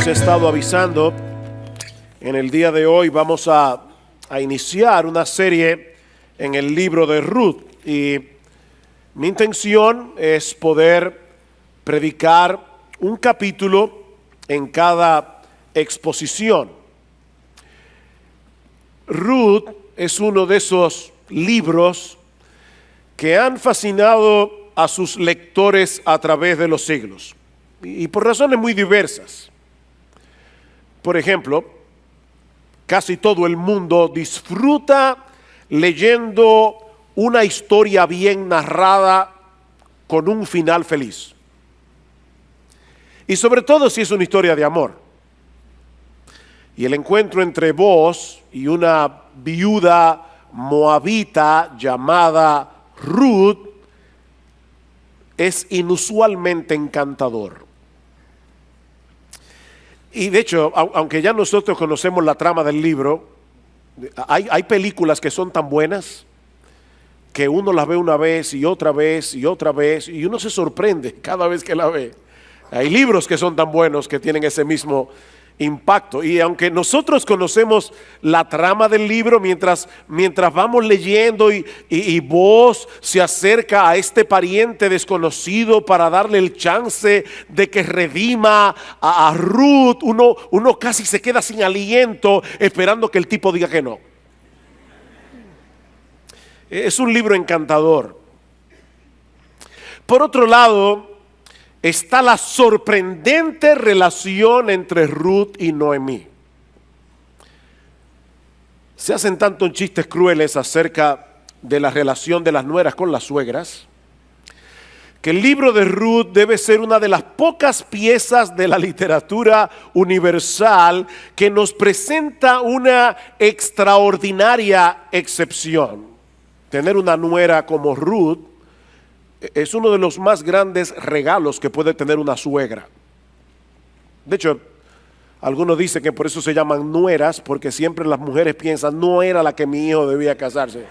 les he estado avisando, en el día de hoy vamos a iniciar una serie en el libro de Ruth. Y mi intención es poder predicar un capítulo en cada exposición. Ruth es uno de esos libros que han fascinado a sus lectores a través de los siglos, y por razones muy diversas. Por ejemplo, casi todo el mundo disfruta leyendo una historia bien narrada con un final feliz. Y sobre todo si es una historia de amor. Y el encuentro entre Boaz y una viuda moabita llamada Ruth es inusualmente encantador. Y de hecho, aunque ya nosotros conocemos la trama del libro, hay películas que son tan buenas que uno las ve una vez y otra vez y otra vez y uno se sorprende cada vez que la ve. Hay libros que son tan buenos que tienen ese mismo impacto. Y aunque nosotros conocemos la trama del libro, mientras vamos leyendo y Boaz se acerca a este pariente desconocido para darle el chance de que redima a Ruth, uno casi se queda sin aliento esperando que el tipo diga que no. Es un libro encantador. Por otro lado, está la sorprendente relación entre Ruth y Noemí. Se hacen tantos chistes crueles acerca de la relación de las nueras con las suegras, que el libro de Ruth debe ser una de las pocas piezas de la literatura universal que nos presenta una extraordinaria excepción. Tener una nuera como Ruth es uno de los más grandes regalos que puede tener una suegra. De hecho, algunos dicen que por eso se llaman nueras, porque siempre las mujeres piensan, no era la que mi hijo debía casarse.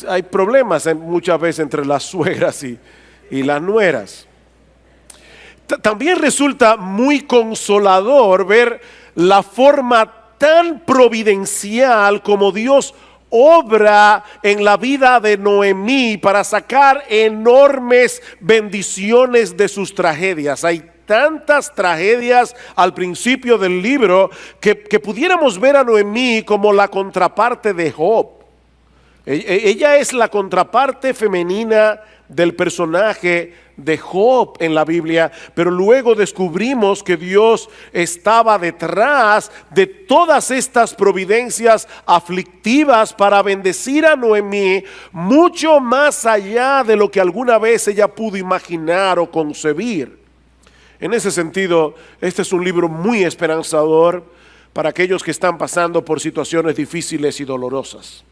Hay problemas muchas veces entre las suegras y las nueras. También resulta muy consolador ver la forma tan providencial como Dios obra en la vida de Noemí para sacar enormes bendiciones de sus tragedias. Hay tantas tragedias al principio del libro que pudiéramos ver a Noemí como la contraparte de Job. Ella es la contraparte femenina del personaje de Job en la Biblia, pero luego descubrimos que Dios estaba detrás de todas estas providencias aflictivas para bendecir a Noemí mucho más allá de lo que alguna vez ella pudo imaginar o concebir. En ese sentido, este es un libro muy esperanzador para aquellos que están pasando por situaciones difíciles y dolorosas.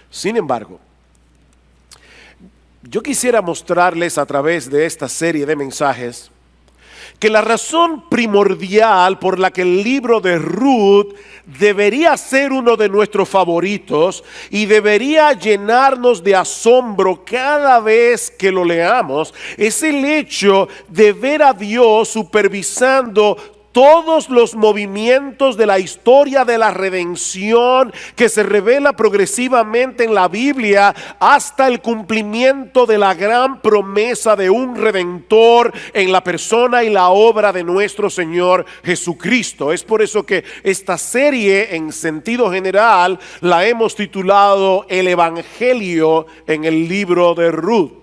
Sin embargo, yo quisiera mostrarles a través de esta serie de mensajes que la razón primordial por la que el libro de Ruth debería ser uno de nuestros favoritos y debería llenarnos de asombro cada vez que lo leamos es el hecho de ver a Dios supervisando todos los movimientos de la historia de la redención que se revela progresivamente en la Biblia hasta el cumplimiento de la gran promesa de un redentor en la persona y la obra de nuestro Señor Jesucristo. Es por eso que esta serie en sentido general la hemos titulado El Evangelio en el libro de Ruth.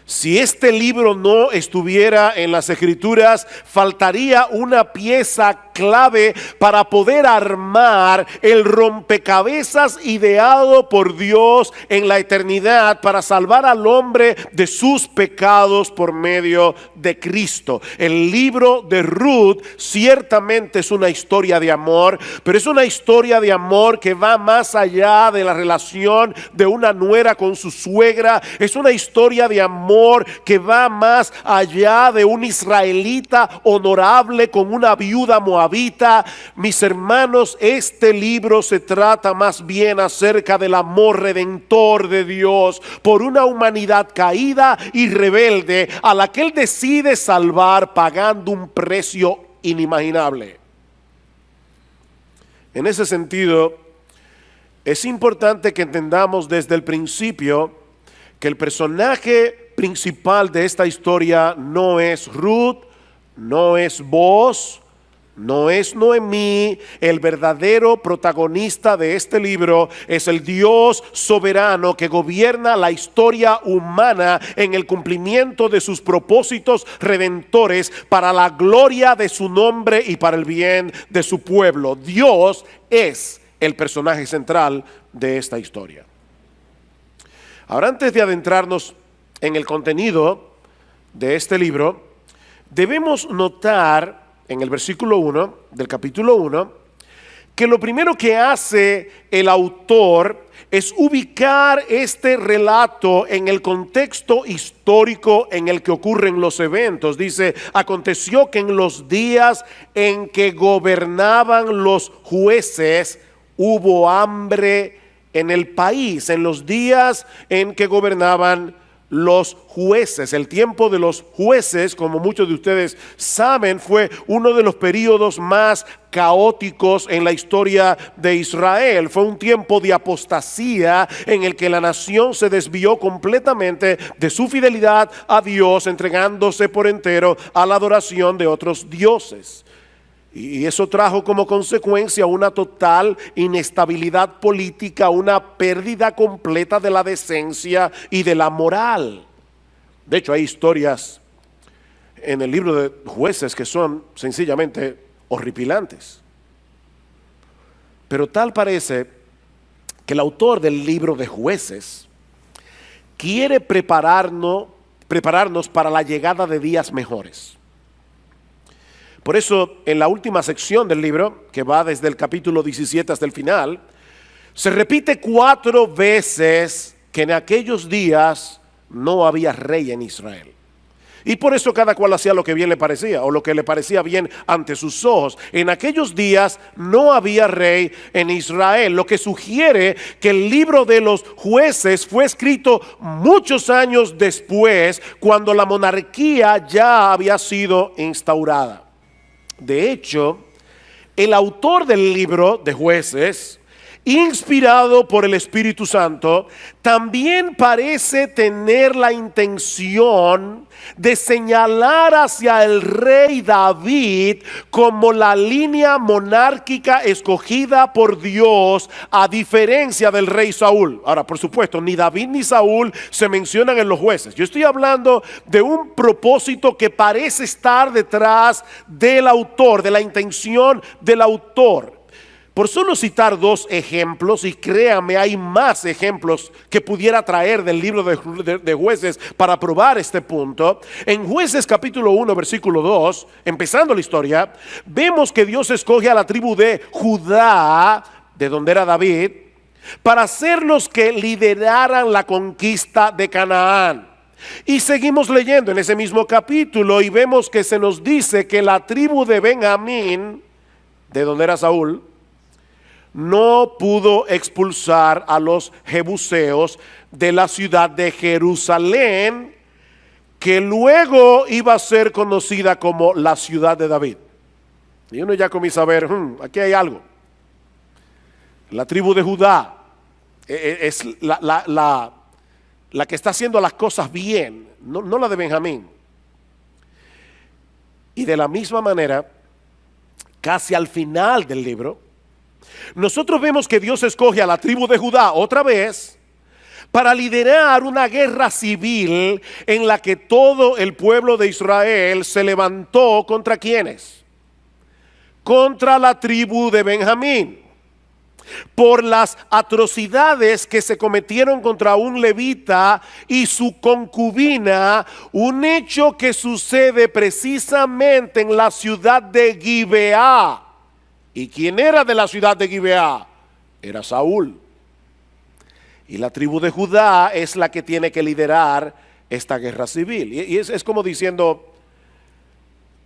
Si este libro no estuviera en las Escrituras, faltaría una pieza clave para poder armar el rompecabezas ideado por Dios en la eternidad para salvar al hombre de sus pecados por medio de Cristo. El libro de Ruth ciertamente es una historia de amor, pero es una historia de amor que va más allá de la relación de una nuera con su suegra. Es una historia de amor que va más allá de un israelita honorable con una viuda moabita moabita. Mis hermanos, este libro se trata más bien acerca del amor redentor de Dios por una humanidad caída y rebelde a la que Él decide salvar pagando un precio inimaginable. En ese sentido, es importante que entendamos desde el principio que el personaje principal de esta historia no es Ruth, no es Boaz, no es Noemí. El verdadero protagonista de este libro es el Dios soberano que gobierna la historia humana en el cumplimiento de sus propósitos redentores para la gloria de su nombre y para el bien de su pueblo. Dios es el personaje central de esta historia. Ahora, antes de adentrarnos en el contenido de este libro, debemos notar en el versículo 1 del capítulo 1 que lo primero que hace el autor es ubicar este relato en el contexto histórico en el que ocurren los eventos. Dice: aconteció que en los días en que gobernaban los jueces hubo hambre en el país. En los días en que gobernaban los jueces. El tiempo de los jueces, como muchos de ustedes saben, fue uno de los periodos más caóticos en la historia de Israel. Fue un tiempo de apostasía en el que la nación se desvió completamente de su fidelidad a Dios, entregándose por entero a la adoración de otros dioses. Y eso trajo como consecuencia una total inestabilidad política, una pérdida completa de la decencia y de la moral. De hecho, hay historias en el libro de Jueces que son sencillamente horripilantes. Pero tal parece que el autor del libro de Jueces quiere prepararnos para la llegada de días mejores. Por eso, en la última sección del libro, que va desde el capítulo 17 hasta el final, se repite 4 veces que en aquellos días no había rey en Israel. Y por eso cada cual hacía lo que bien le parecía, o lo que le parecía bien ante sus ojos. En aquellos días no había rey en Israel, lo que sugiere que el libro de los Jueces fue escrito muchos años después, cuando la monarquía ya había sido instaurada. De hecho, el autor del libro de Jueces, inspirado por el Espíritu Santo, también parece tener la intención de señalar hacia el rey David como la línea monárquica escogida por Dios, a diferencia del rey Saúl. Ahora, por supuesto, ni David ni Saúl se mencionan en los Jueces. Yo estoy hablando de un propósito que parece estar detrás del autor, de la intención del autor. Por solo citar 2 ejemplos, y créame, hay más ejemplos que pudiera traer del libro de Jueces para probar este punto. En Jueces capítulo 1 versículo 2, empezando la historia, vemos que Dios escoge a la tribu de Judá, de donde era David, para ser los que lideraran la conquista de Canaán. Y seguimos leyendo en ese mismo capítulo y vemos que se nos dice que la tribu de Benjamín, de donde era Saúl, no pudo expulsar a los jebuseos de la ciudad de Jerusalén, que luego iba a ser conocida como la ciudad de David. Y uno ya comienza a ver, aquí hay algo. La tribu de Judá es la que está haciendo las cosas bien, no la de Benjamín. Y de la misma manera, casi al final del libro, nosotros vemos que Dios escoge a la tribu de Judá otra vez para liderar una guerra civil en la que todo el pueblo de Israel se levantó contra ¿quiénes? Contra la tribu de Benjamín, por las atrocidades que se cometieron contra un levita y su concubina, un hecho que sucede precisamente en la ciudad de Gibeá. ¿Y quién era de la ciudad de Gibeá? Era Saúl. Y la tribu de Judá es la que tiene que liderar esta guerra civil. Y es como diciendo,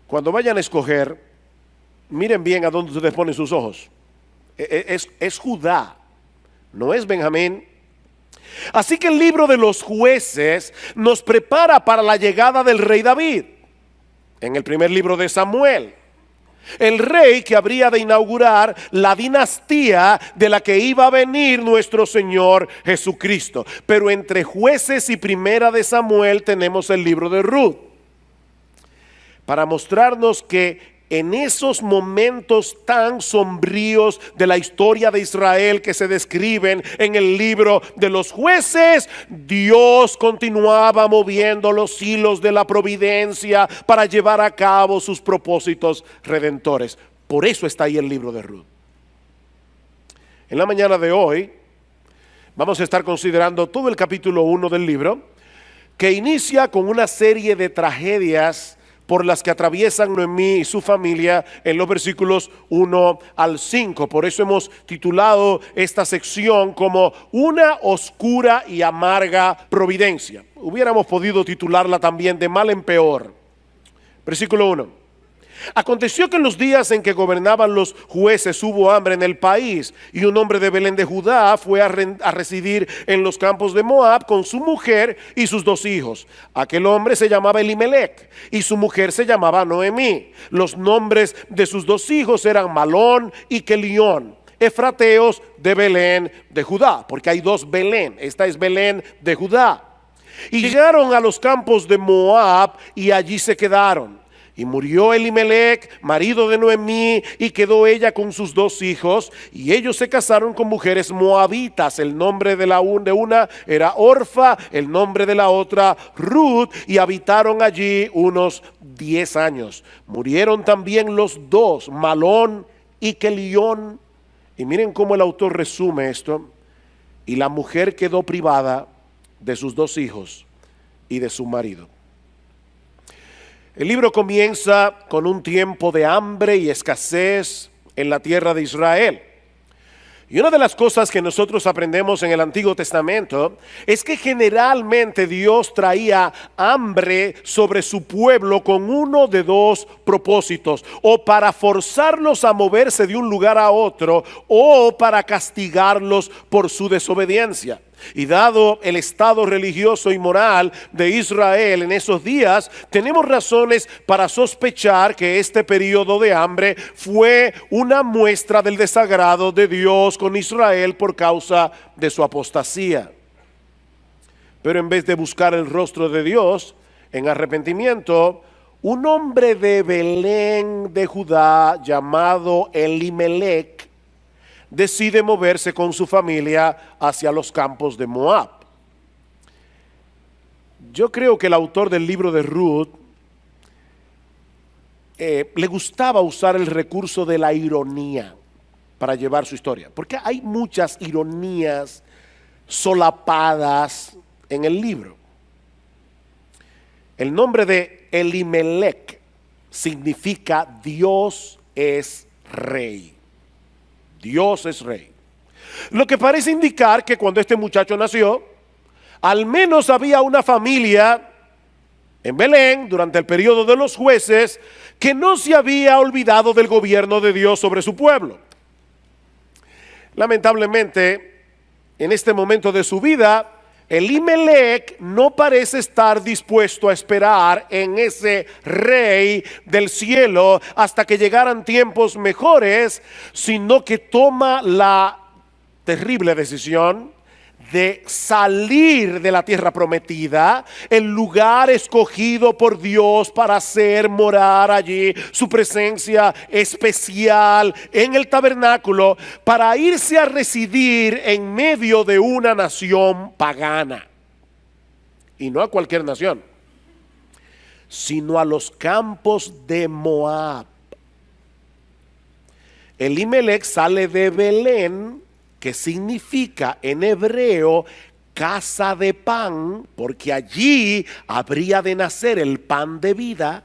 cuando vayan a escoger Miren bien a dónde ustedes ponen sus ojos. Es Judá, no es Benjamín. Así que el libro de los Jueces nos prepara para la llegada del rey David. En el primer libro de Samuel, el rey que habría de inaugurar la dinastía de la que iba a venir nuestro Señor Jesucristo. Pero entre Jueces y primera de Samuel tenemos el libro de Ruth, para mostrarnos que en esos momentos tan sombríos de la historia de Israel que se describen en el libro de los Jueces, Dios continuaba moviendo los hilos de la providencia para llevar a cabo sus propósitos redentores. Por eso está ahí el libro de Ruth. En la mañana de hoy vamos a estar considerando todo el capítulo 1 del libro, que inicia con una serie de tragedias por las que atraviesan Noemí y su familia en los versículos 1 al 5. Por eso hemos titulado esta sección como una oscura y amarga providencia. Hubiéramos podido titularla también de mal en peor. Versículo 1. Aconteció que en los días en que gobernaban los jueces hubo hambre en el país, y un hombre de Belén de Judá fue a residir en los campos de Moab con su mujer y sus 2 hijos. Aquel hombre se llamaba Elimelec y su mujer se llamaba Noemí. Los nombres de sus 2 hijos eran Malón y Kelión, efrateos de Belén de Judá, porque hay 2 Belén. Esta es Belén de Judá. Y llegaron a los campos de Moab y allí se quedaron. Y murió Elimelec, marido de Noemí, y quedó ella con sus 2 hijos, y ellos se casaron con mujeres moabitas. El nombre de una era Orfa, el nombre de la otra Ruth, y habitaron allí unos 10 años. Murieron también los 2, Malón y Kelión. Y miren cómo el autor resume esto. Y la mujer quedó privada de sus 2 hijos y de su marido. El libro comienza con un tiempo de hambre y escasez en la tierra de Israel. Y una de las cosas que nosotros aprendemos en el Antiguo Testamento es que generalmente Dios traía hambre sobre su pueblo con uno de 2 propósitos: o para forzarlos a moverse de un lugar a otro, o para castigarlos por su desobediencia. Y dado el estado religioso y moral de Israel en esos días, tenemos razones para sospechar que este periodo de hambre fue una muestra del desagrado de Dios con Israel por causa de su apostasía. Pero en vez de buscar el rostro de Dios en arrepentimiento, un hombre de Belén de Judá llamado Elimelec decide moverse con su familia hacia los campos de Moab. Yo creo que el autor del libro de Ruth le gustaba usar el recurso de la ironía para llevar su historia, porque hay muchas ironías solapadas en el libro. El nombre de Elimelec significa Dios es rey. Dios es rey. Lo que parece indicar que cuando este muchacho nació, al menos había una familia en Belén durante el periodo de los jueces que no se había olvidado del gobierno de Dios sobre su pueblo. Lamentablemente, en este momento de su vida, Elimelec no parece estar dispuesto a esperar en ese rey del cielo hasta que llegaran tiempos mejores, sino que toma la terrible decisión de salir de la tierra prometida, el lugar escogido por Dios para hacer morar allí su presencia especial en el tabernáculo, para irse a residir en medio de una nación pagana. Y no a cualquier nación, sino a los campos de Moab. Elimelec sale de Belén, que significa en hebreo casa de pan, porque allí habría de nacer el pan de vida.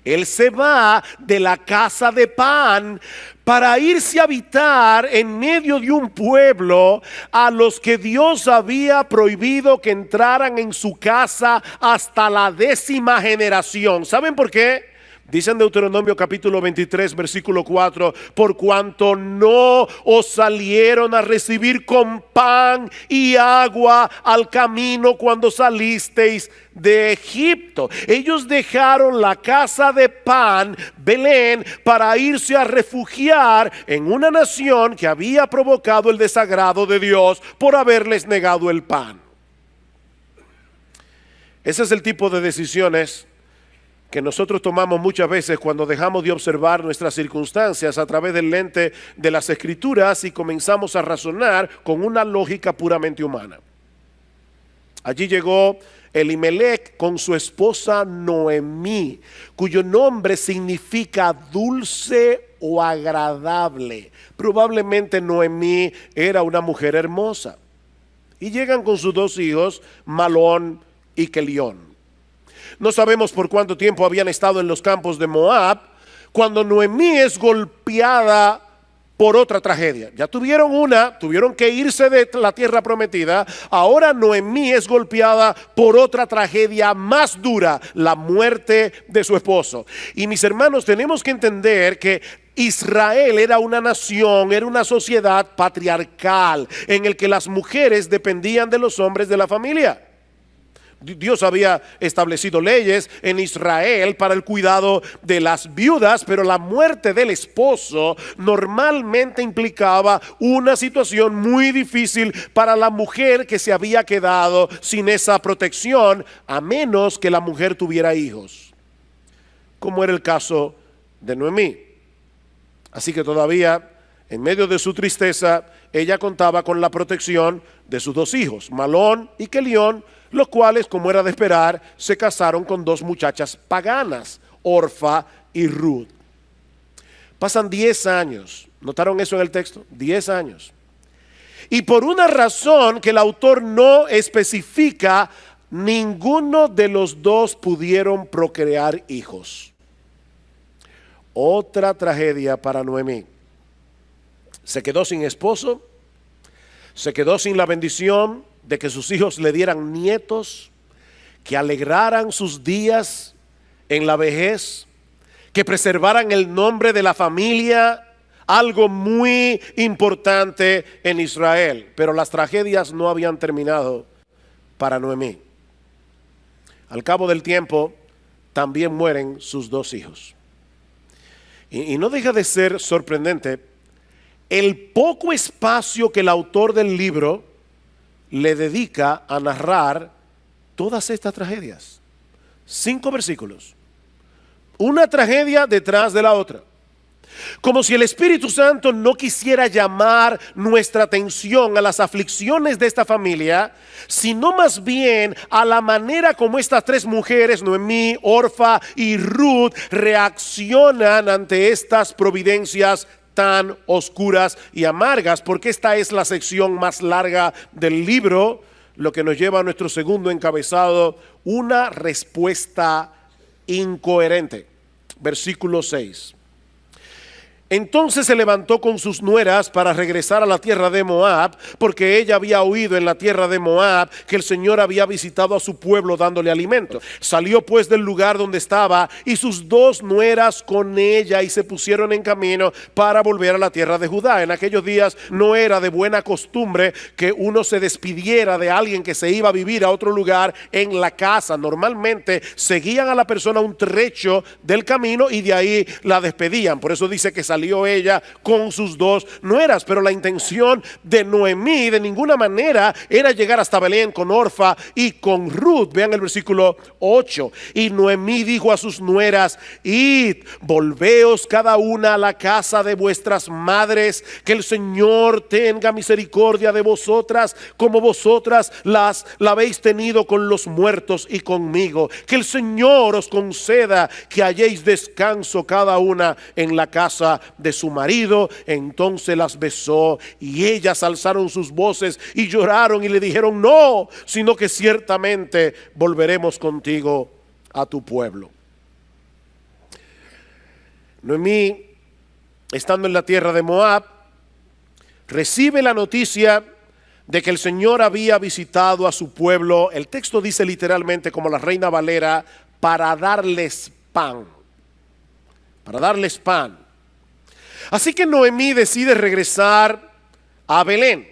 Él se va de la casa de pan para irse a habitar en medio de un pueblo a los que Dios había prohibido que entraran en su casa hasta la 10ª generación. ¿Saben por qué? Dice en Deuteronomio capítulo 23, versículo 4, por cuanto no os salieron a recibir con pan y agua al camino cuando salisteis de Egipto. Ellos dejaron la casa de pan, Belén, para irse a refugiar en una nación que había provocado el desagrado de Dios por haberles negado el pan. Ese es el tipo de decisiones que nosotros tomamos muchas veces cuando dejamos de observar nuestras circunstancias a través del lente de las Escrituras y comenzamos a razonar con una lógica puramente humana. Allí llegó Elimelech con su esposa Noemí, cuyo nombre significa dulce o agradable. Probablemente Noemí era una mujer hermosa. Y llegan con sus dos hijos, Malón y Kelión. No sabemos por cuánto tiempo habían estado en los campos de Moab cuando Noemí es golpeada por otra tragedia. Ya tuvieron que irse de la tierra prometida. Ahora Noemí es golpeada por otra tragedia más dura, la muerte de su esposo. Y mis hermanos, tenemos que entender que Israel era una nación, era una sociedad patriarcal en el que las mujeres dependían de los hombres de la familia. Dios había establecido leyes en Israel para el cuidado de las viudas, pero la muerte del esposo normalmente implicaba una situación muy difícil para la mujer que se había quedado sin esa protección, a menos que la mujer tuviera hijos, como era el caso de Noemí. Así que todavía, en medio de su tristeza, ella contaba con la protección de sus dos hijos, Malón y Kelión, los cuales, como era de esperar, se casaron con dos muchachas paganas, Orfa y Ruth. Pasan 10 años, ¿notaron eso en el texto? 10 años. Y por una razón que el autor no especifica, ninguno de los dos pudieron procrear hijos. Otra tragedia para Noemí. Se quedó sin esposo, se quedó sin la bendición de que sus hijos le dieran nietos, que alegraran sus días en la vejez, que preservaran el nombre de la familia, algo muy importante en Israel. Pero las tragedias no habían terminado para Noemí. Al cabo del tiempo, también mueren sus dos hijos. Y no deja de ser sorprendente el poco espacio que el autor del libro le dedica a narrar todas estas tragedias. 5 versículos. Una tragedia detrás de la otra. Como si el Espíritu Santo no quisiera llamar nuestra atención a las aflicciones de esta familia, sino más bien a la manera como estas 3 mujeres, Noemí, Orfa y Ruth, reaccionan ante estas providencias tan oscuras y amargas, porque esta es la sección más larga del libro, lo que nos lleva a nuestro segundo encabezado, una respuesta incoherente. Versículo 6. Entonces se levantó con sus nueras para regresar a la tierra de Moab, porque ella había oído en la tierra de Moab que el Señor había visitado a su pueblo dándole alimento. Salió pues del lugar donde estaba y sus 2 nueras con ella y se pusieron en camino para volver a la tierra de Judá. En aquellos días no era de buena costumbre que uno se despidiera de alguien que se iba a vivir a otro lugar en la casa. Normalmente seguían a la persona un trecho del camino y de ahí la despedían. Por eso dice que salió ella con sus 2 nueras, pero la intención de Noemí de ninguna manera era llegar hasta Belén con Orfa y con Ruth. Vean el versículo 8. Y Noemí dijo a sus nueras: id, volveos cada una a la casa de vuestras madres, que el Señor tenga misericordia de vosotras, como vosotras la habéis tenido con los muertos y conmigo. Que el Señor os conceda que halléis descanso cada una en la casa de su marido. Entonces las besó y ellas alzaron sus voces y lloraron y le dijeron: no, sino que ciertamente volveremos contigo a tu pueblo. Noemí, estando en la tierra de Moab, recibe la noticia de que el Señor había visitado a su pueblo. El texto dice literalmente, como la Reina Valera, para darles pan. para darles pan. Así que Noemí decide regresar a Belén.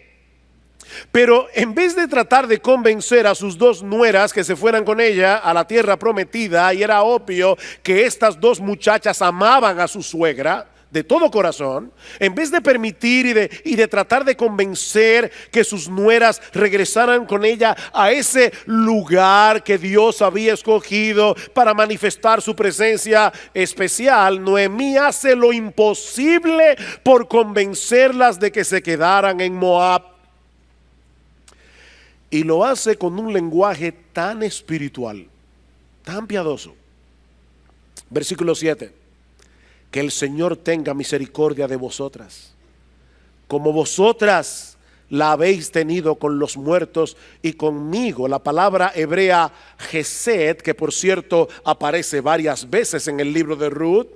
Pero en vez de tratar de convencer a sus dos nueras que se fueran con ella a la tierra prometida, y era obvio que estas dos muchachas amaban a su suegra de todo corazón, en vez de permitir y de tratar de convencer que sus nueras regresaran con ella a ese lugar que Dios había escogido para manifestar su presencia especial, Noemí hace lo imposible por convencerlas de que se quedaran en Moab. Y lo hace con un lenguaje tan espiritual, tan piadoso. Versículo 7. Que el Señor tenga misericordia de vosotras, como vosotras la habéis tenido con los muertos y conmigo. La palabra hebrea Gesed, que por cierto aparece varias veces en el libro de Ruth,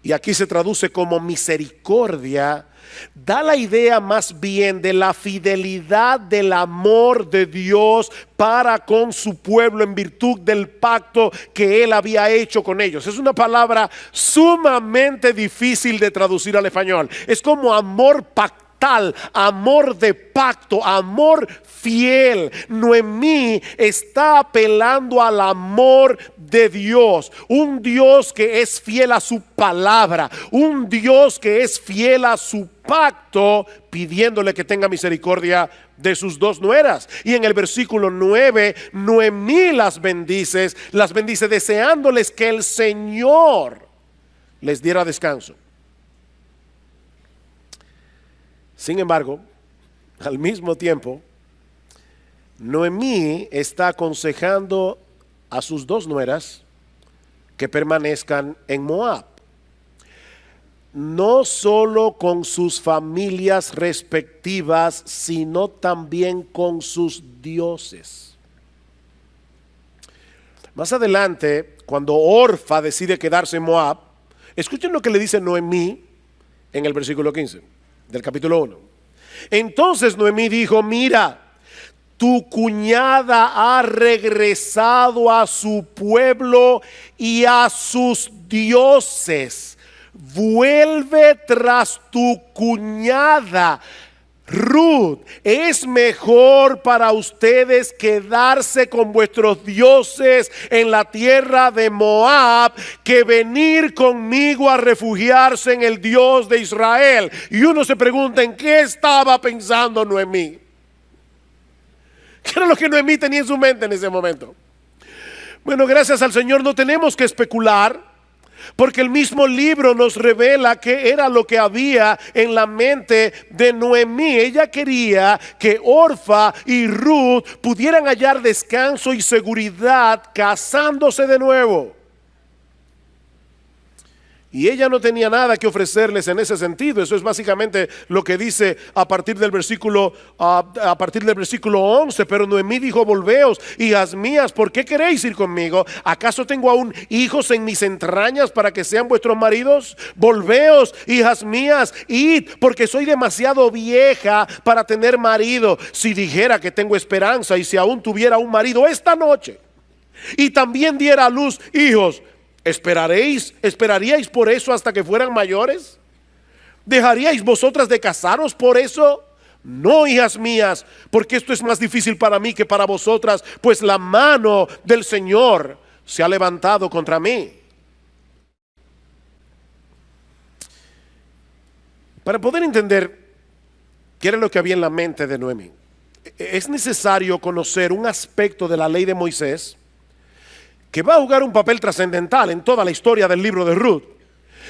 y aquí se traduce como misericordia, da la idea más bien de la fidelidad del amor de Dios para con su pueblo en virtud del pacto que Él había hecho con ellos. Es una palabra sumamente difícil de traducir al español. Es como amor pactal, amor de pacto, amor fiel. Noemí está apelando al amor de Dios, un Dios que es fiel a su palabra, un Dios que es fiel a su pacto, pidiéndole que tenga misericordia de sus dos nueras. Y en el versículo 9, Noemí las bendice deseándoles que el Señor les diera descanso. Sin embargo, al mismo tiempo, Noemí está aconsejando a sus dos nueras que permanezcan en Moab, no solo con sus familias respectivas, sino también con sus dioses. Más adelante, cuando Orfa decide quedarse en Moab, escuchen lo que le dice Noemí en el versículo 15 del capítulo 1. Entonces Noemí dijo: mira, tu cuñada ha regresado a su pueblo y a sus dioses. Vuelve tras tu cuñada. Ruth, es mejor para ustedes quedarse con vuestros dioses en la tierra de Moab que venir conmigo a refugiarse en el Dios de Israel. Y uno se pregunta: ¿en qué estaba pensando Noemí? ¿Qué era lo que Noemí tenía en su mente en ese momento? Bueno, gracias al Señor no tenemos que especular, porque el mismo libro nos revela qué era lo que había en la mente de Noemí. Ella quería que Orfa y Ruth pudieran hallar descanso y seguridad casándose de nuevo. Y ella no tenía nada que ofrecerles en ese sentido. Eso es básicamente lo que dice a partir del versículo 11. Pero Noemí dijo: volveos, hijas mías, ¿por qué queréis ir conmigo? ¿Acaso tengo aún hijos en mis entrañas para que sean vuestros maridos? Volveos, hijas mías, id, porque soy demasiado vieja para tener marido. Si dijera que tengo esperanza, y si aún tuviera un marido esta noche, y también diera a luz hijos, ¿esperaríais por eso hasta que fueran mayores? ¿Dejaríais vosotras de casaros por eso? No, hijas mías, porque esto es más difícil para mí que para vosotras, pues la mano del Señor se ha levantado contra mí. Para poder entender qué era lo que había en la mente de Noemí, es necesario conocer un aspecto de la ley de Moisés que va a jugar un papel trascendental en toda la historia del libro de Ruth.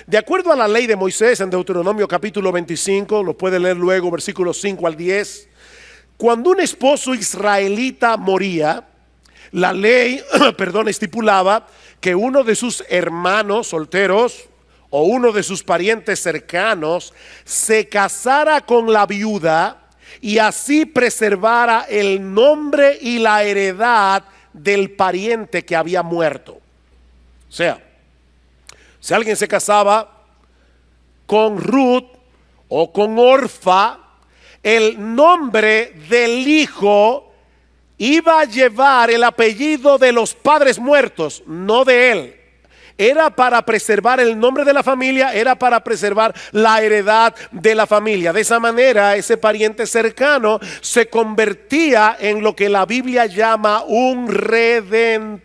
De acuerdo a la ley de Moisés en Deuteronomio capítulo 25, lo puede leer luego, versículos 5 al 10, cuando un esposo israelita moría, la ley estipulaba que uno de sus hermanos solteros o uno de sus parientes cercanos se casara con la viuda y así preservara el nombre y la heredad del pariente que había muerto. O sea, si alguien se casaba con Ruth o con Orfa, el nombre del hijo iba a llevar el apellido de los padres muertos, no de él. era para preservar el nombre de la familia, era para preservar la heredad de la familia. De esa manera, ese pariente cercano se convertía en lo que la Biblia llama un redentor.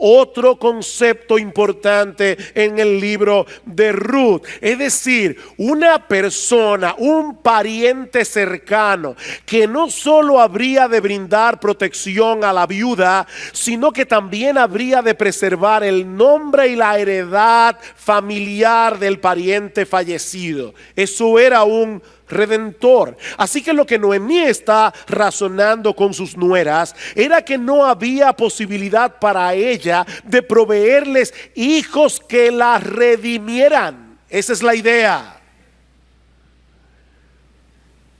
Otro concepto importante en el libro de Ruth, es decir, una persona, un pariente cercano que no solo habría de brindar protección a la viuda, sino que también habría de preservar el nombre y la heredad familiar del pariente fallecido. Eso era un redentor. Así que lo que Noemí está razonando con sus nueras era que no había posibilidad para ella de proveerles hijos que la redimieran. Esa es la idea.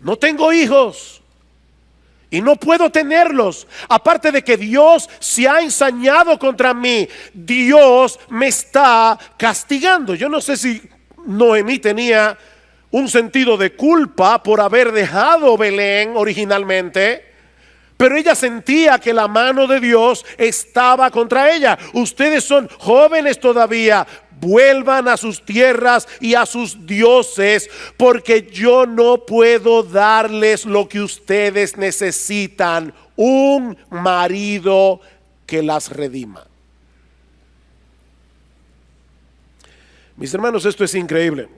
No tengo hijos y no puedo tenerlos. Aparte de que Dios se ha ensañado contra mí, Dios me está castigando. Yo no sé si Noemí tenía un sentido de culpa por haber dejado Belén originalmente, pero ella sentía que la mano de Dios estaba contra ella. Ustedes son jóvenes todavía, vuelvan a sus tierras y a sus dioses, porque yo no puedo darles lo que ustedes necesitan, un marido que las redima. Mis hermanos, esto es increíble.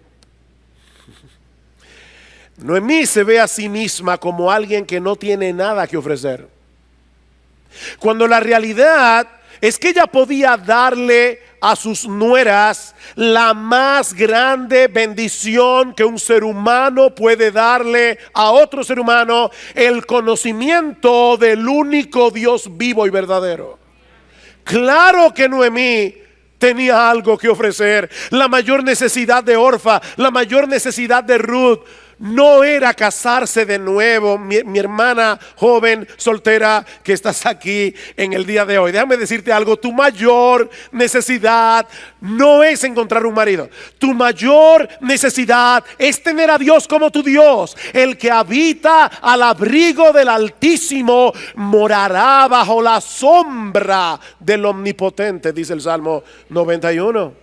Noemí se ve a sí misma como alguien que no tiene nada que ofrecer, cuando la realidad es que ella podía darle a sus nueras la más grande bendición que un ser humano puede darle a otro ser humano: el conocimiento del único Dios vivo y verdadero. Claro que Noemí tenía algo que ofrecer. La mayor necesidad de Orfa, la mayor necesidad de Ruth, no era casarse de nuevo. Mi hermana joven soltera que estás aquí en el día de hoy, déjame decirte algo: tu mayor necesidad no es encontrar un marido. Tu mayor necesidad es tener a Dios como tu Dios. El que habita al abrigo del Altísimo morará bajo la sombra del Omnipotente, dice el Salmo 91.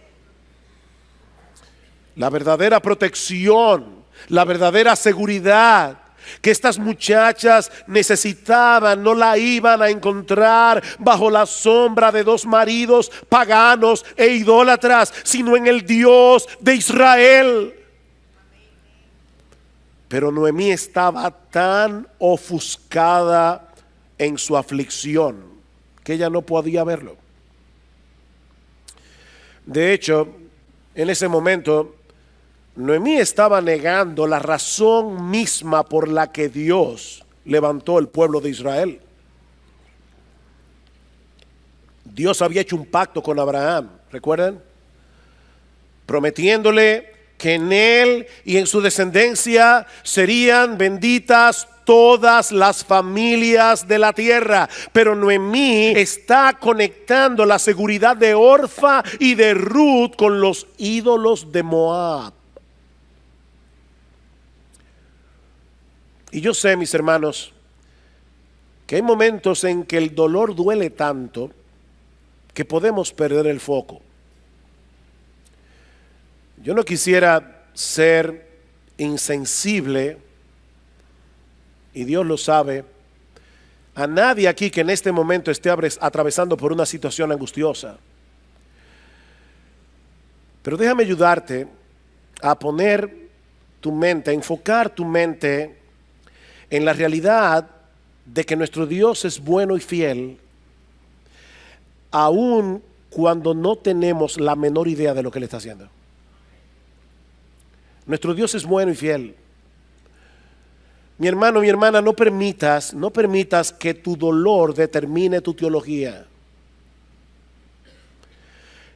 La verdadera protección, la verdadera seguridad que estas muchachas necesitaban, no la iban a encontrar bajo la sombra de dos maridos paganos e idólatras, sino en el Dios de Israel. Pero Noemí estaba tan ofuscada en su aflicción que ella no podía verlo. De hecho, en ese momento, Noemí estaba negando la razón misma por la que Dios levantó el pueblo de Israel. Dios había hecho un pacto con Abraham, ¿recuerdan? Prometiéndole que en él y en su descendencia serían benditas todas las familias de la tierra. Pero Noemí está conectando la seguridad de Orfa y de Ruth con los ídolos de Moab. Y yo sé, mis hermanos, que hay momentos en que el dolor duele tanto que podemos perder el foco. Yo no quisiera ser insensible, y Dios lo sabe, a nadie aquí que en este momento esté atravesando por una situación angustiosa. Pero déjame ayudarte a poner tu mente, a enfocar tu mente en la realidad de que nuestro Dios es bueno y fiel, aun cuando no tenemos la menor idea de lo que Él está haciendo. Nuestro Dios es bueno y fiel. Mi hermano, mi hermana, no permitas que tu dolor determine tu teología.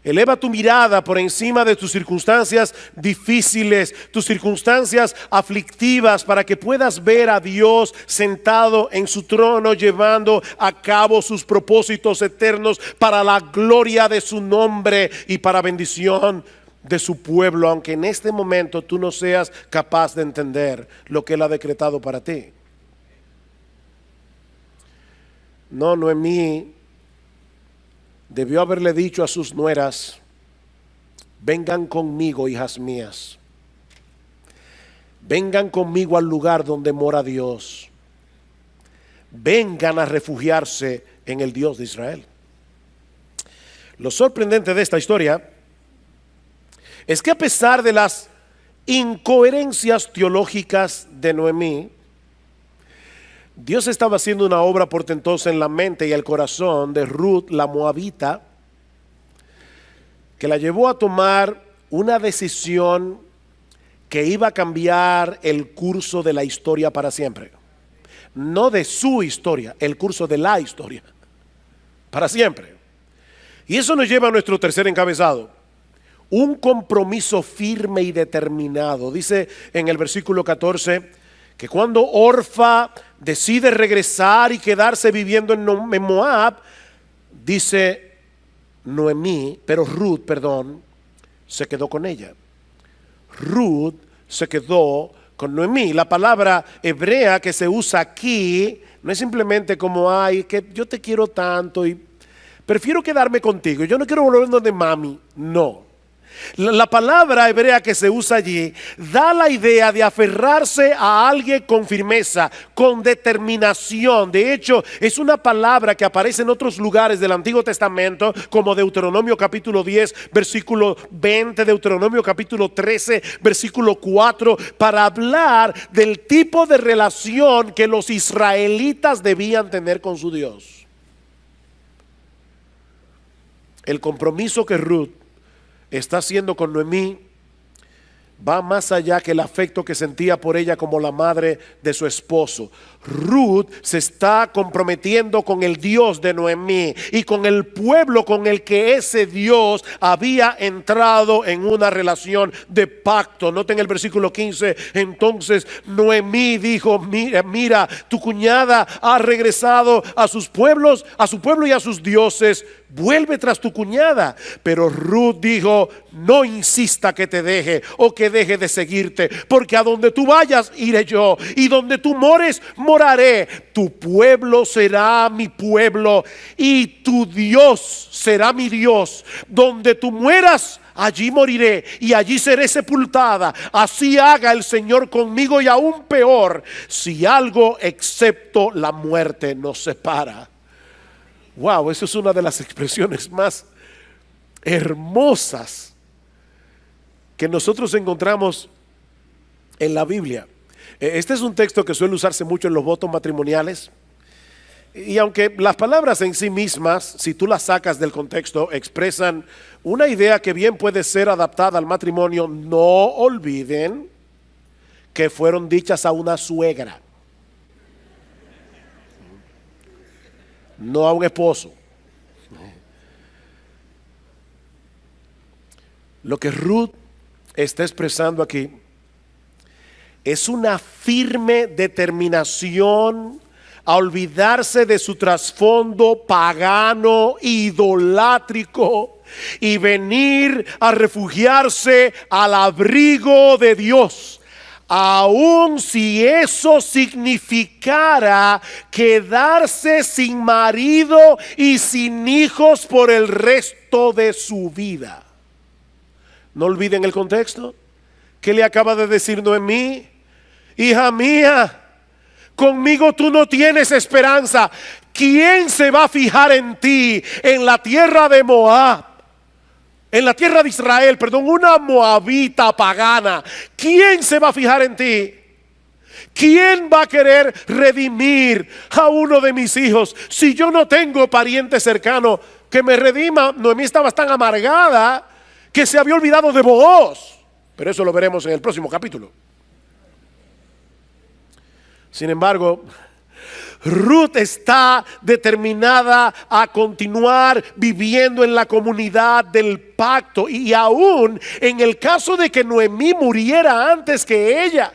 Eleva tu mirada por encima de tus circunstancias difíciles, tus circunstancias aflictivas, para que puedas ver a Dios sentado en su trono, llevando a cabo sus propósitos eternos para la gloria de su nombre y para bendición de su pueblo, aunque en este momento tú no seas capaz de entender lo que Él ha decretado para ti. No, Noemí debió haberle dicho a sus nueras: vengan conmigo, hijas mías, vengan conmigo al lugar donde mora Dios, vengan a refugiarse en el Dios de Israel. Lo sorprendente de esta historia es que a pesar de las incoherencias teológicas de Noemí, Dios estaba haciendo una obra portentosa en la mente y el corazón de Ruth la moabita, que la llevó a tomar una decisión que iba a cambiar el curso de la historia para siempre. No de su historia, el curso de la historia para siempre. Y eso nos lleva a nuestro tercer encabezado: un compromiso firme y determinado. Dice en el versículo 14 que cuando Orfa decide regresar y quedarse viviendo en Moab, dice Ruth, se quedó con ella. Ruth se quedó con Noemí. La palabra hebrea que se usa aquí no es simplemente como: ay, que yo te quiero tanto y prefiero quedarme contigo, yo no quiero volver donde mami. No. La palabra hebrea que se usa allí da la idea de aferrarse a alguien con firmeza, con determinación. De hecho, es una palabra que aparece en otros lugares del Antiguo Testamento, como Deuteronomio capítulo 10, versículo 20, Deuteronomio capítulo 13, versículo 4, para hablar del tipo de relación que los israelitas debían tener con su Dios. El compromiso que Ruth está haciendo con Noemí va más allá que el afecto que sentía por ella como la madre de su esposo. Ruth se está comprometiendo con el Dios de Noemí y con el pueblo con el que ese Dios había entrado en una relación de pacto. Noten el versículo 15. Entonces Noemí dijo: mira, tu cuñada ha regresado a sus pueblos, a su pueblo y a sus dioses. Vuelve tras tu cuñada. Pero Ruth dijo: no insista que te deje o que deje de seguirte, porque a donde tú vayas iré yo, y donde tú mores moraré. Tu pueblo será mi pueblo y tu Dios será mi Dios. Donde tú mueras, allí moriré y allí seré sepultada. Así haga el Señor conmigo, y aún peor, si algo excepto la muerte nos separa. Wow, eso es una de las expresiones más hermosas que nosotros encontramos en la Biblia. Este es un texto que suele usarse mucho en los votos matrimoniales, y aunque las palabras en sí mismas, si tú las sacas del contexto, expresan una idea que bien puede ser adaptada al matrimonio, no olviden que fueron dichas a una suegra, no a un esposo. Lo que Ruth está expresando aquí es una firme determinación a olvidarse de su trasfondo pagano, idolátrico, y venir a refugiarse al abrigo de Dios, aun si eso significara quedarse sin marido y sin hijos por el resto de su vida. No olviden el contexto. ¿Qué le acaba de decir Noemí? Hija mía, conmigo tú no tienes esperanza. ¿Quién se va a fijar en ti en la tierra de Moab? En la tierra de Israel, perdón, una moabita pagana. ¿Quién se va a fijar en ti? ¿Quién va a querer redimir a uno de mis hijos si yo no tengo pariente cercano que me redima? Noemí estaba tan amargada que se había olvidado de Booz. Pero eso lo veremos en el próximo capítulo. Sin embargo, Ruth está determinada a continuar viviendo en la comunidad del pacto, y aún en el caso de que Noemí muriera antes que ella,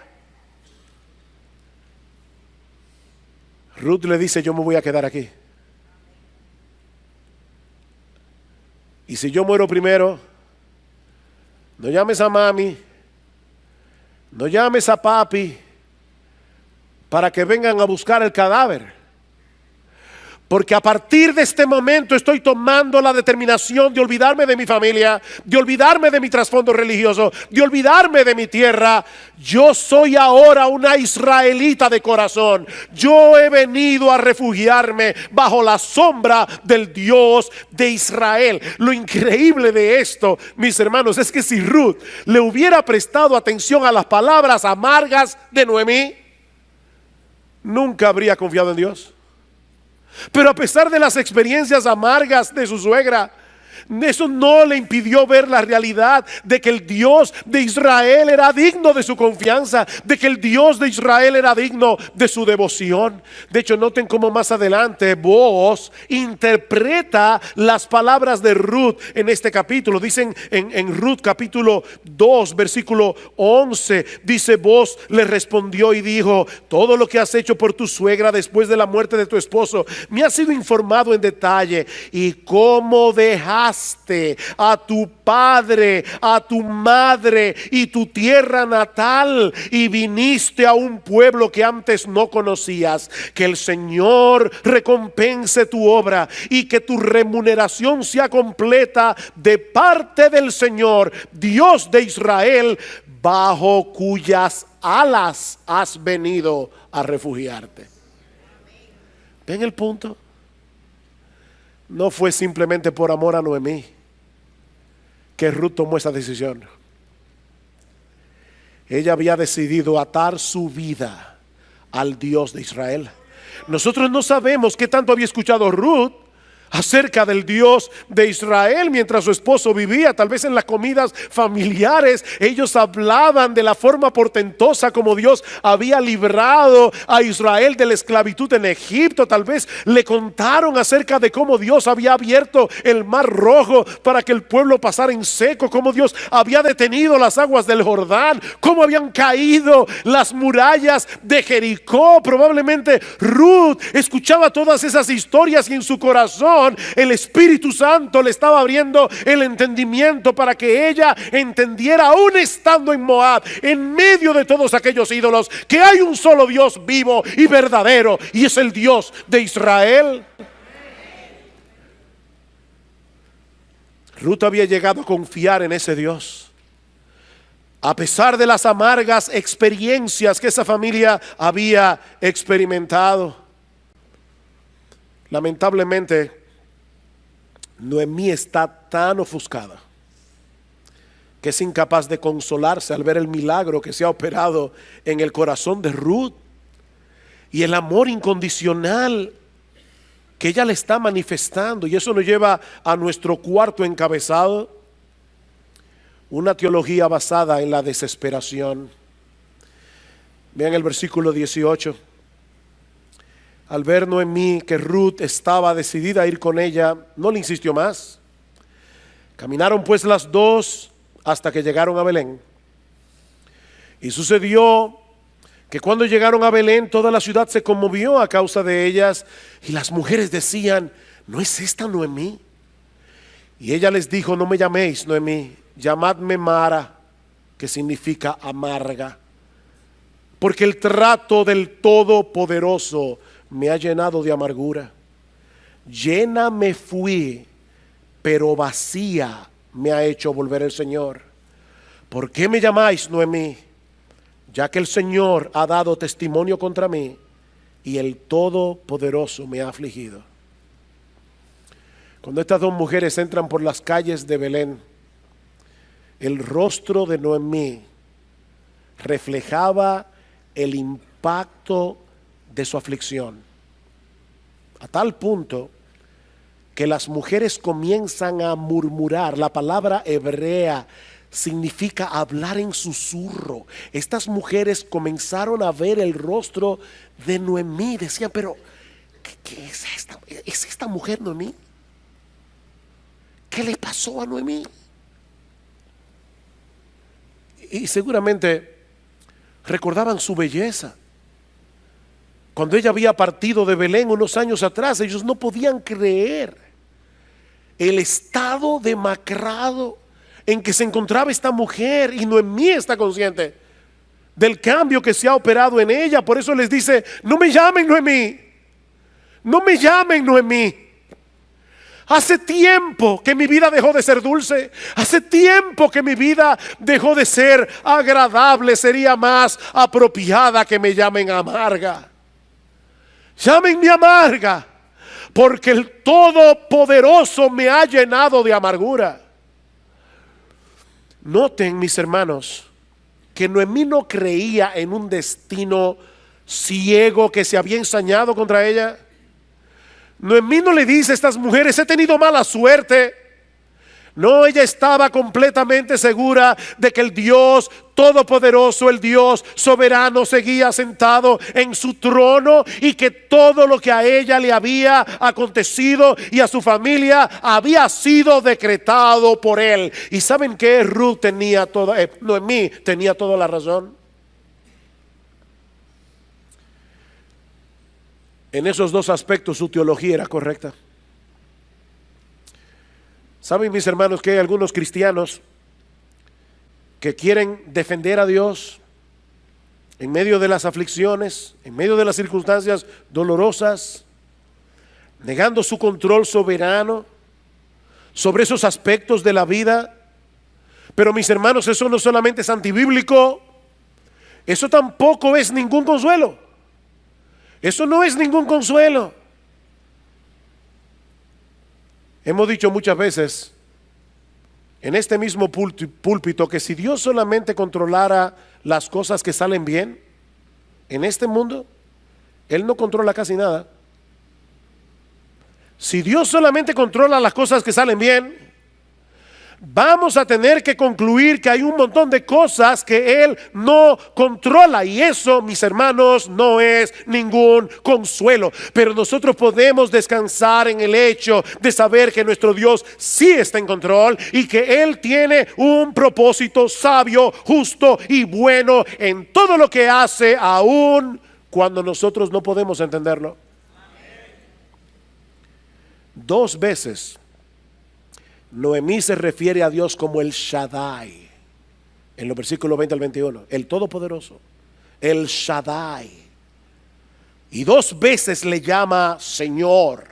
Ruth le dice: yo me voy a quedar aquí. Y si yo muero primero, no llames a mami, no llames a papi para que vengan a buscar el cadáver, Porque a partir de este momento estoy tomando la determinación de olvidarme de mi familia, de olvidarme de mi trasfondo religioso, de olvidarme de mi tierra. Yo soy ahora una israelita de corazón. Yo he venido a refugiarme bajo la sombra del Dios de Israel. Lo increíble de esto, mis hermanos, es que si Ruth le hubiera prestado atención a las palabras amargas de Noemí, nunca habría confiado en Dios. Pero a pesar de las experiencias amargas de su suegra, eso no le impidió ver la realidad de que el Dios de Israel era digno de su confianza, de que el Dios de Israel era digno de su devoción. De hecho, noten cómo más adelante Booz interpreta las palabras de Ruth en este capítulo. Dicen en Ruth capítulo 2 versículo 11, dice: Booz le respondió y dijo: todo lo que has hecho por tu suegra después de la muerte de tu esposo me ha sido informado en detalle, y cómo dejaste a tu padre, a tu madre y tu tierra natal, y viniste a un pueblo que antes no conocías. Que el Señor recompense tu obra y que tu remuneración sea completa de parte del Señor, Dios de Israel, bajo cuyas alas has venido a refugiarte. ¿Ven el punto? No fue simplemente por amor a Noemí que Ruth tomó esa decisión. Ella había decidido atar su vida al Dios de Israel. Nosotros no sabemos qué tanto había escuchado Ruth acerca del Dios de Israel mientras su esposo vivía. Tal vez en las comidas familiares ellos hablaban de la forma portentosa como Dios había librado a Israel de la esclavitud en Egipto. Tal vez le contaron acerca de cómo Dios había abierto el mar rojo para que el pueblo pasara en seco, cómo Dios había detenido las aguas del Jordán, cómo habían caído las murallas de Jericó. Probablemente Ruth escuchaba todas esas historias y en su corazón el Espíritu Santo le estaba abriendo el entendimiento para que ella entendiera, aún estando en Moab, en medio de todos aquellos ídolos, que hay un solo Dios vivo y verdadero, y es el Dios de Israel. Ruth había llegado a confiar en ese Dios, a pesar de las amargas experiencias que esa familia había experimentado. Lamentablemente, Noemí está tan ofuscada que es incapaz de consolarse al ver el milagro que se ha operado en el corazón de Ruth y el amor incondicional que ella le está manifestando. Y eso nos lleva a nuestro cuarto encabezado: una teología basada en la desesperación. Vean el versículo 18. Al ver Noemí que Ruth estaba decidida a ir con ella, no le insistió más. Caminaron pues las dos hasta que llegaron a Belén. Y sucedió que cuando llegaron a Belén, toda la ciudad se conmovió a causa de ellas, y las mujeres decían: ¿no es esta Noemí? Y ella les dijo: no me llaméis Noemí, llamadme Mara, que significa amarga, porque el trato del Todopoderoso me ha llenado de amargura. Llena me fui, pero vacía me ha hecho volver el Señor. ¿Por qué me llamáis Noemí? Ya que el Señor ha dado testimonio contra mí, y el Todopoderoso me ha afligido. Cuando estas dos mujeres entran por las calles de Belén, el rostro de Noemí reflejaba el impacto de su aflicción, a tal punto que las mujeres comienzan a murmurar. La palabra hebrea significa hablar en susurro. Estas mujeres comenzaron a ver el rostro de Noemí. Decían: pero ¿qué es esta? ¿Es esta mujer Noemí? ¿Qué le pasó a Noemí? Y seguramente recordaban su belleza. Cuando ella había partido de Belén unos años atrás, ellos no podían creer el estado demacrado en que se encontraba esta mujer. Y Noemí está consciente del cambio que se ha operado en ella. Por eso les dice: no me llamen Noemí, No me llamen Noemí. Hace tiempo que mi vida dejó de ser dulce. Hace tiempo que mi vida dejó de ser agradable. Sería más apropiada que me llamen amarga. Llámenme amarga, porque el Todopoderoso me ha llenado de amargura. Noten, mis hermanos, que Noemí no creía en un destino ciego que se había ensañado contra ella. Noemí no le dice a estas mujeres: he tenido mala suerte. No, ella estaba completamente segura de que el Dios Todopoderoso, el Dios soberano, seguía sentado en su trono, y que todo lo que a ella le había acontecido y a su familia había sido decretado por él. ¿Y saben qué? Noemí tenía toda la razón. En esos dos aspectos su teología era correcta. Saben, mis hermanos, que hay algunos cristianos que quieren defender a Dios en medio de las aflicciones, en medio de las circunstancias dolorosas, negando su control soberano sobre esos aspectos de la vida. Pero, mis hermanos, eso no solamente es antibíblico, eso tampoco es ningún consuelo. Eso no es ningún consuelo. Hemos dicho muchas veces en este mismo púlpito que si Dios solamente controlara las cosas que salen bien en este mundo, Él no controla casi nada. Si Dios solamente controla las cosas que salen bien, vamos a tener que concluir que hay un montón de cosas que Él no controla, y eso, mis hermanos, no es ningún consuelo. Pero nosotros podemos descansar en el hecho de saber que nuestro Dios sí está en control y que Él tiene un propósito sabio, justo y bueno en todo lo que hace, aun cuando nosotros no podemos entenderlo. Dos veces Noemí se refiere a Dios como el Shaddai, en los versículos 20 al 21, el Todopoderoso, el Shaddai. Y dos veces le llama Señor.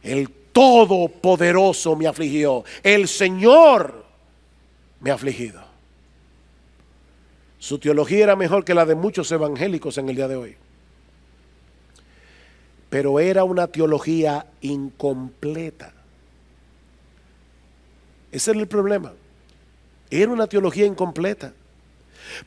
El Todopoderoso me afligió, el Señor me ha afligido. Su teología era mejor que la de muchos evangélicos en el día de hoy, pero era una teología incompleta. Ese era el problema. Era una teología incompleta,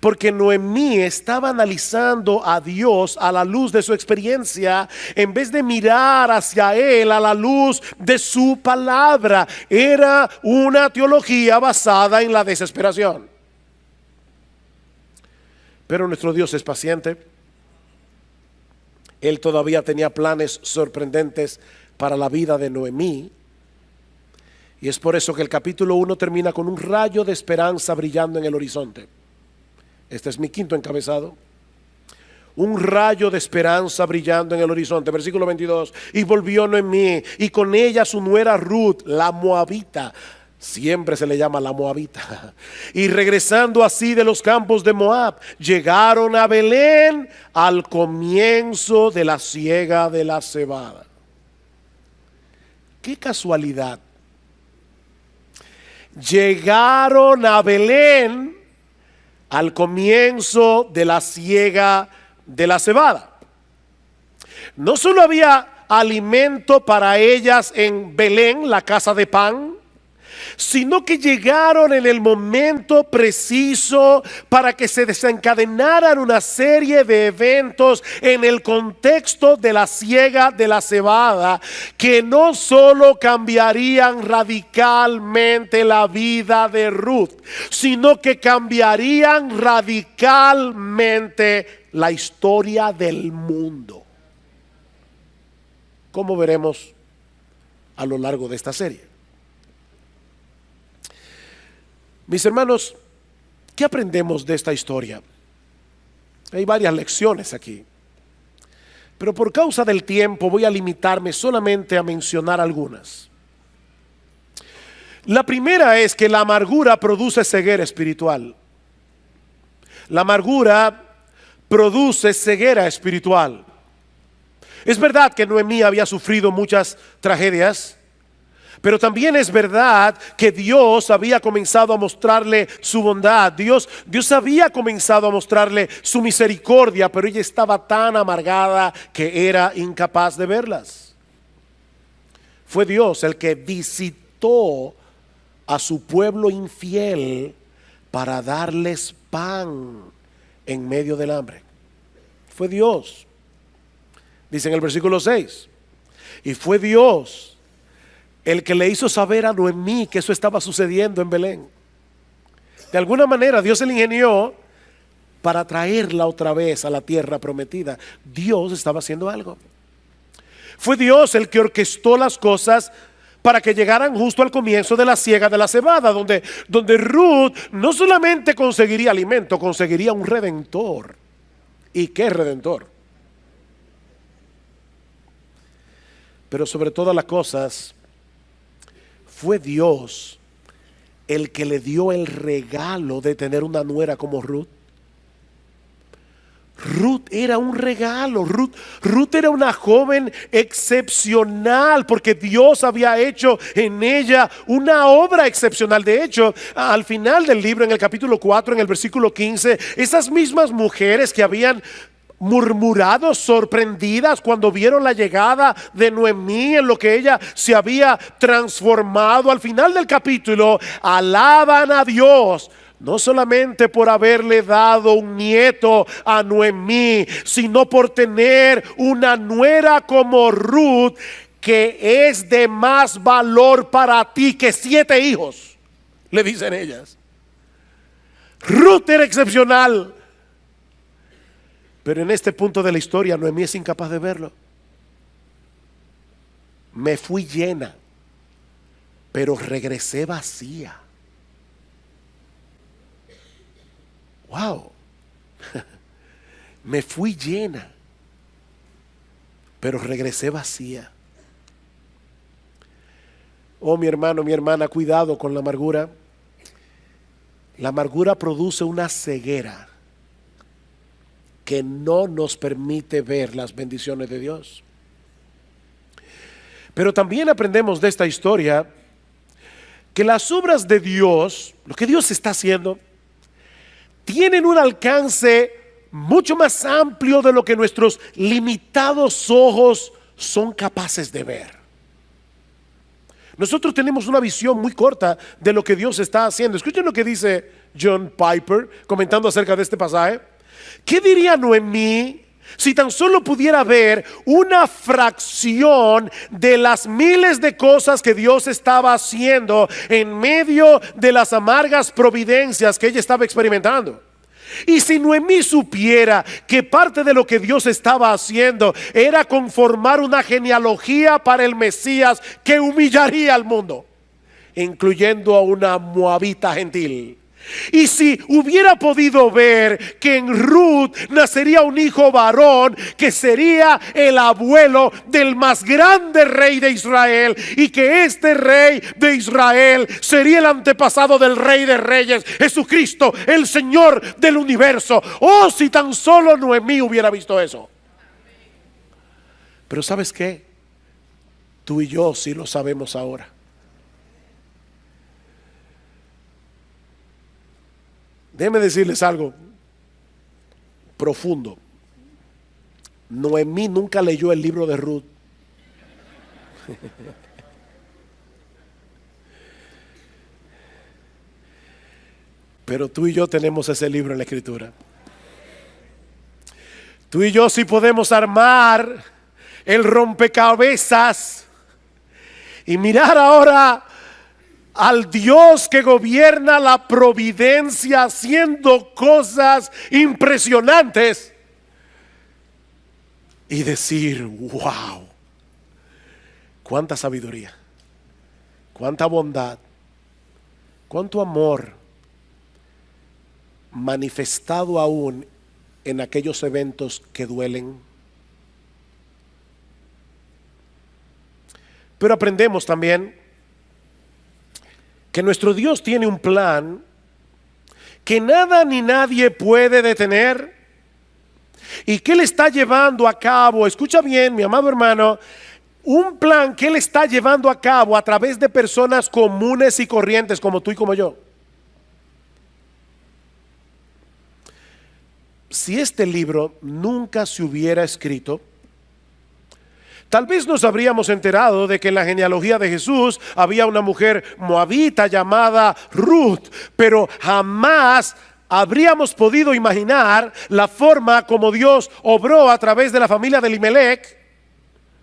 porque Noemí estaba analizando a Dios a la luz de su experiencia, en vez de mirar hacia Él a la luz de su palabra. Era una teología basada en la desesperación. Pero nuestro Dios es paciente. Él todavía tenía planes sorprendentes para la vida de Noemí. Y es por eso que el capítulo 1 termina con un rayo de esperanza brillando en el horizonte. Este es mi quinto encabezado. Un rayo de esperanza brillando en el horizonte. Versículo 22. Y volvió Noemí, y con ella su nuera Ruth, la moabita. Siempre se le llama la moabita. Y regresando así de los campos de Moab, llegaron a Belén al comienzo de la siega de la cebada. Qué casualidad. Llegaron a Belén al comienzo de la siega de la cebada. No solo había alimento para ellas en Belén, la casa de pan, sino que llegaron en el momento preciso para que se desencadenaran una serie de eventos en el contexto de la siega de la cebada, que no solo cambiarían radicalmente la vida de Ruth, sino que cambiarían radicalmente la historia del mundo, como veremos a lo largo de esta serie. Mis hermanos, ¿qué aprendemos de esta historia? Hay varias lecciones aquí, pero por causa del tiempo voy a limitarme solamente a mencionar algunas. La primera es que la amargura produce ceguera espiritual. La amargura produce ceguera espiritual. Es verdad que Noemí había sufrido muchas tragedias, pero también es verdad que Dios había comenzado a mostrarle su bondad. Dios había comenzado a mostrarle su misericordia, pero ella estaba tan amargada que era incapaz de verlas. Fue Dios el que visitó a su pueblo infiel para darles pan en medio del hambre. Fue Dios. Dice en el versículo 6, y fue Dios el que le hizo saber a Noemí que eso estaba sucediendo en Belén. De alguna manera Dios se le ingenió para traerla otra vez a la tierra prometida. Dios estaba haciendo algo. Fue Dios el que orquestó las cosas para que llegaran justo al comienzo de la siega de la cebada, donde Ruth no solamente conseguiría alimento, conseguiría un redentor. ¿Y qué redentor? Pero sobre todas las cosas, fue Dios el que le dio el regalo de tener una nuera como Ruth. Ruth era un regalo. Ruth era una joven excepcional porque Dios había hecho en ella una obra excepcional. De hecho, al final del libro, en el capítulo 4, en el versículo 15, esas mismas mujeres que habían murmurado, sorprendidas cuando vieron la llegada de Noemí, en lo que ella se había transformado, al final del capítulo alaban a Dios, no solamente por haberle dado un nieto a Noemí, sino por tener una nuera como Ruth, que es de más valor para ti que 7 hijos, le dicen ellas. Ruth era excepcional. Pero en este punto de la historia, Noemí es incapaz de verlo. Me fui llena, pero regresé vacía. Wow. Me fui llena, pero regresé vacía. Oh, mi hermano, mi hermana, cuidado con la amargura. La amargura produce una ceguera que no nos permite ver las bendiciones de Dios. Pero también aprendemos de esta historia que las obras de Dios, lo que Dios está haciendo, tienen un alcance mucho más amplio de lo que nuestros limitados ojos son capaces de ver. Nosotros tenemos una visión muy corta de lo que Dios está haciendo. Escuchen lo que dice John Piper comentando acerca de este pasaje. ¿Qué diría Noemí si tan solo pudiera ver una fracción de las miles de cosas que Dios estaba haciendo en medio de las amargas providencias que ella estaba experimentando? Y si Noemí supiera que parte de lo que Dios estaba haciendo era conformar una genealogía para el Mesías que humillaría al mundo, incluyendo a una moabita gentil. Y si hubiera podido ver que en Ruth nacería un hijo varón que sería el abuelo del más grande rey de Israel, y que este rey de Israel sería el antepasado del rey de reyes, Jesucristo, el Señor del universo. Oh, si tan solo Noemí hubiera visto eso. Pero ¿sabes qué? Tú y yo sí lo sabemos ahora. Déjenme decirles algo profundo. Noemí nunca leyó el libro de Ruth. Pero tú y yo tenemos ese libro en la Escritura. Tú y yo sí podemos armar el rompecabezas y mirar ahora al Dios que gobierna la providencia haciendo cosas impresionantes y decir: wow, cuánta sabiduría, cuánta bondad, cuánto amor manifestado aún en aquellos eventos que duelen. Pero aprendemos también que nuestro Dios tiene un plan que nada ni nadie puede detener, ¿Y qué le está llevando a cabo? Escucha bien, mi amado hermano, un plan que él está llevando a cabo a través de personas comunes y corrientes como tú y como yo. Si este libro nunca se hubiera escrito, tal vez nos habríamos enterado de que en la genealogía de Jesús había una mujer moabita llamada Ruth, pero jamás habríamos podido imaginar la forma como Dios obró a través de la familia de Elimelech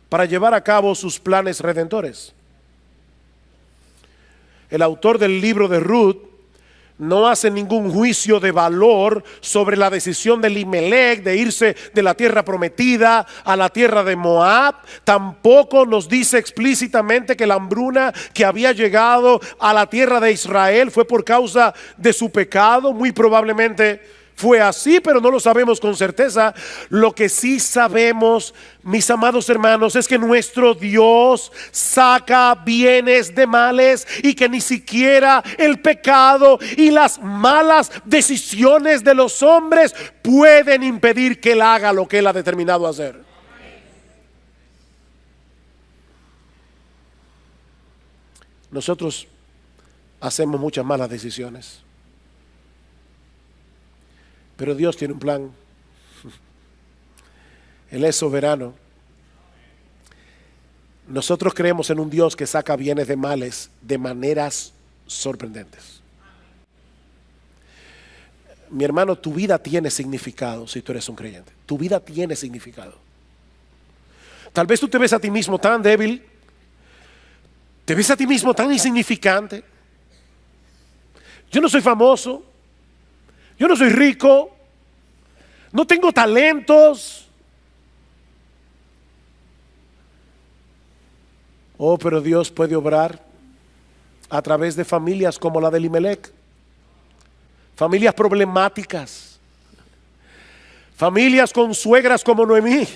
para llevar a cabo sus planes redentores. El autor del libro de Ruth no hace ningún juicio de valor sobre la decisión de Elimelech de irse de la tierra prometida a la tierra de Moab. Tampoco nos dice explícitamente que la hambruna que había llegado a la tierra de Israel fue por causa de su pecado. Muy probablemente fue así, pero no lo sabemos con certeza. Lo que sí sabemos, mis amados hermanos, es que nuestro Dios saca bienes de males y que ni siquiera el pecado y las malas decisiones de los hombres pueden impedir que Él haga lo que Él ha determinado hacer. Nosotros hacemos muchas malas decisiones, pero Dios tiene un plan. Él es soberano. Nosotros creemos en un Dios que saca bienes de males de maneras sorprendentes. Mi hermano, tu vida tiene significado si tú eres un creyente. Tu vida tiene significado. Tal vez tú te ves a ti mismo tan débil, te ves a ti mismo tan insignificante. Yo no soy famoso, yo no soy rico, no tengo talentos. Oh, pero Dios puede obrar a través de familias como la de Elimelech, familias problemáticas, familias con suegras como Noemí.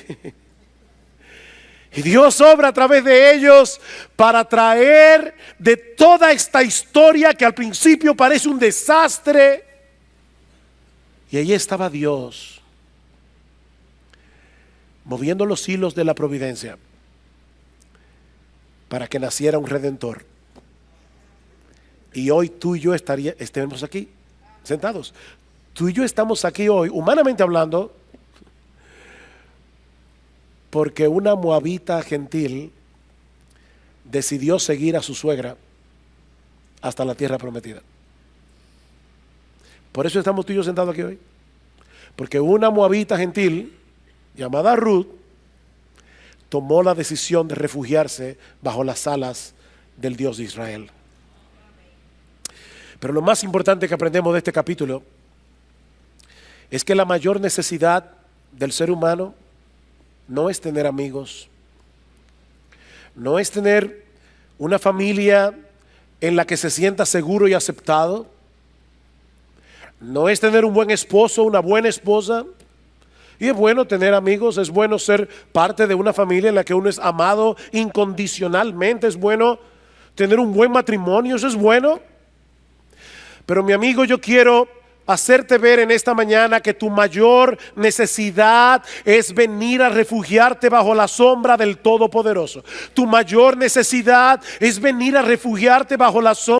Y Dios obra a través de ellos para traer de toda esta historia que al principio parece un desastre. Y ahí estaba Dios, moviendo los hilos de la providencia para que naciera un redentor. Y hoy tú y yo estemos aquí, sentados. Tú y yo estamos aquí hoy, humanamente hablando, porque una moabita gentil decidió seguir a su suegra hasta la tierra prometida. Por eso estamos tú y yo sentados aquí hoy. Porque una moabita gentil llamada Ruth tomó la decisión de refugiarse bajo las alas del Dios de Israel. Pero lo más importante que aprendemos de este capítulo es que la mayor necesidad del ser humano no es tener amigos, no es tener una familia en la que se sienta seguro y aceptado, no es tener un buen esposo, una buena esposa. Y es bueno tener amigos, es bueno ser parte de una familia en la que uno es amado incondicionalmente, es bueno tener un buen matrimonio, eso es bueno. Pero mi amigo, yo quiero hacerte ver en esta mañana que tu mayor necesidad es venir a refugiarte bajo la sombra del Todopoderoso. Tu mayor necesidad es venir a refugiarte bajo la sombra.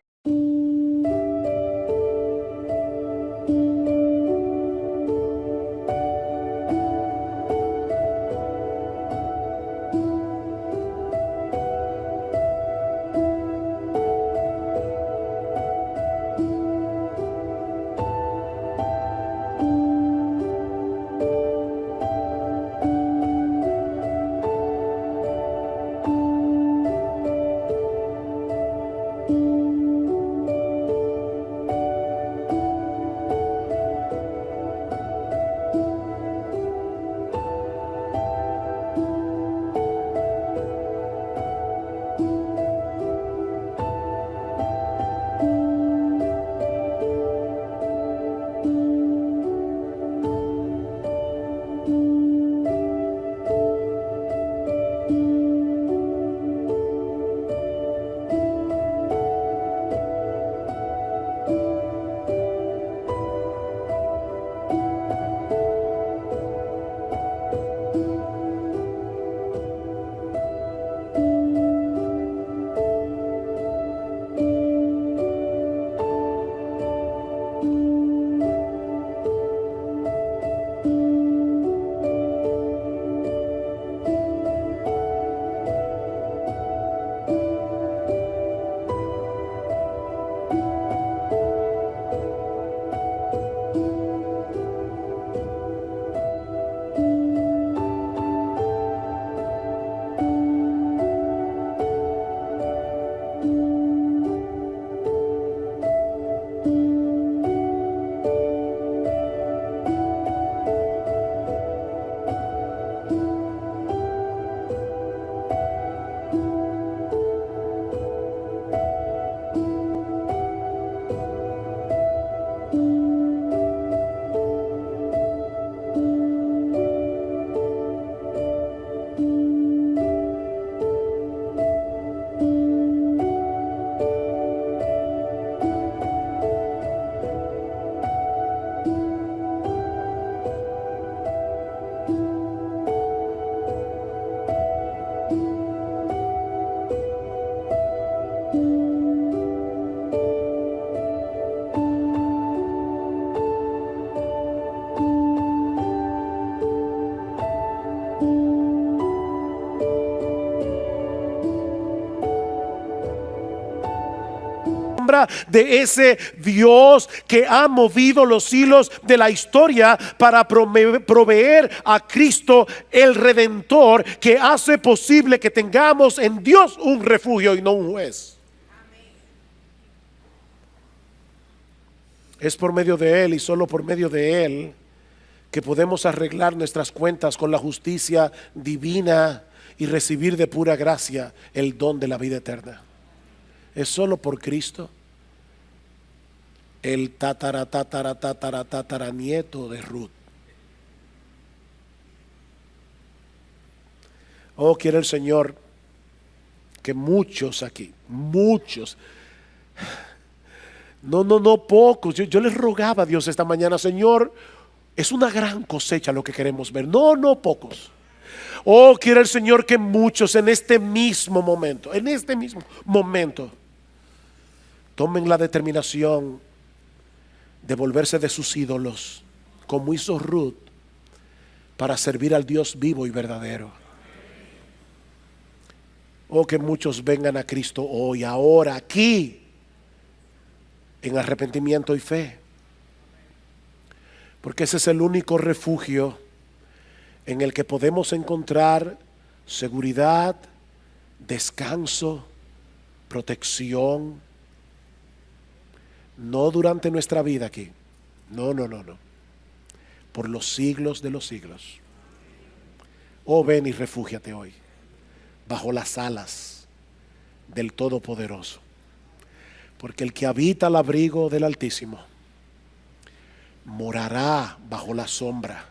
obra de ese Dios que ha movido los hilos de la historia para proveer a Cristo el Redentor, que hace posible que tengamos en Dios un refugio y no un juez. Es por medio de Él y solo por medio de Él que podemos arreglar nuestras cuentas con la justicia divina y recibir de pura gracia el don de la vida eterna. Es solo por Cristo. El tataranieto de Ruth. Oh, quiere el Señor que muchos aquí, muchos, no pocos, yo les rogaba a Dios esta mañana: Señor, es una gran cosecha lo que queremos ver, no pocos. Oh, quiere el Señor que muchos en este mismo momento tomen la determinación de volverse de sus ídolos, como hizo Ruth, para servir al Dios vivo y verdadero. Oh, que muchos vengan a Cristo hoy, ahora, aquí, en arrepentimiento y fe, porque ese es el único refugio en el que podemos encontrar seguridad, descanso, protección. No durante nuestra vida aquí, no, por los siglos de los siglos. Oh, ven y refúgiate hoy bajo las alas del Todopoderoso, porque el que habita al abrigo del Altísimo morará bajo la sombra